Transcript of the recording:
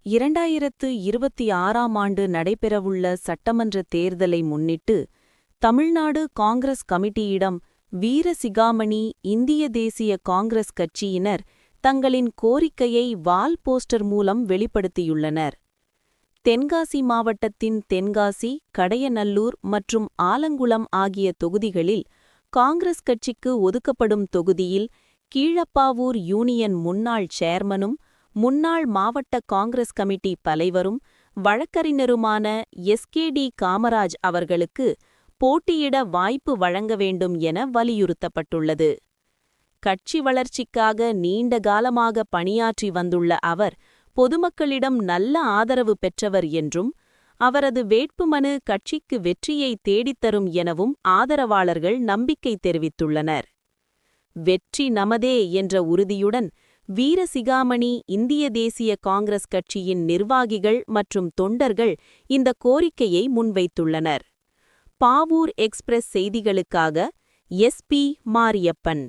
2026ஆம் ஆண்டு நடைபெறவுள்ள சட்டமன்ற தேர்தலை முன்னிட்டு தமிழ்நாடு காங்கிரஸ் கமிட்டியிடம் வீரசிகாமணி இந்திய தேசிய காங்கிரஸ் கட்சியினர் தங்களின் கோரிக்கையை வால் போஸ்டர் மூலம் வெளிப்படுத்தியுள்ளனர். தென்காசி மாவட்டத்தின் தென்காசி, கடையநல்லூர் மற்றும் ஆலங்குளம் ஆகிய தொகுதிகளில் காங்கிரஸ் கட்சிக்கு ஒதுக்கப்படும் தொகுதியில் கீழப்பாவூர் யூனியன் முன்னாள் சேர்மனும் முன்னாள் மாவட்ட காங்கிரஸ் கமிட்டி தலைவரும் வழக்கறிஞருமான எஸ்.கே.டி. காமராஜ் அவர்களுக்கு போட்டியிட வாய்ப்பு வழங்க வேண்டும் என வலியுறுத்தப்பட்டுள்ளது. கட்சி வளர்ச்சிக்காக நீண்ட காலமாக பணியாற்றி வந்துள்ள அவர் பொதுமக்களிடம் நல்ல ஆதரவு பெற்றவர் என்றும் அவரது வேட்புமனு கட்சிக்கு வெற்றியை தேடித்தரும் எனவும் ஆதரவாளர்கள் நம்பிக்கை தெரிவித்துள்ளனர். வெற்றி நமதே என்ற உறுதியுடன் வீரசிகாமணி இந்திய தேசிய காங்கிரஸ் கட்சியின் நிர்வாகிகள் மற்றும் தொண்டர்கள் இந்த கோரிக்கையை முன்வைத்துள்ளனர். பாவூர் எக்ஸ்பிரஸ் செய்திகளுக்காக எஸ்.பி. மாரியப்பன்.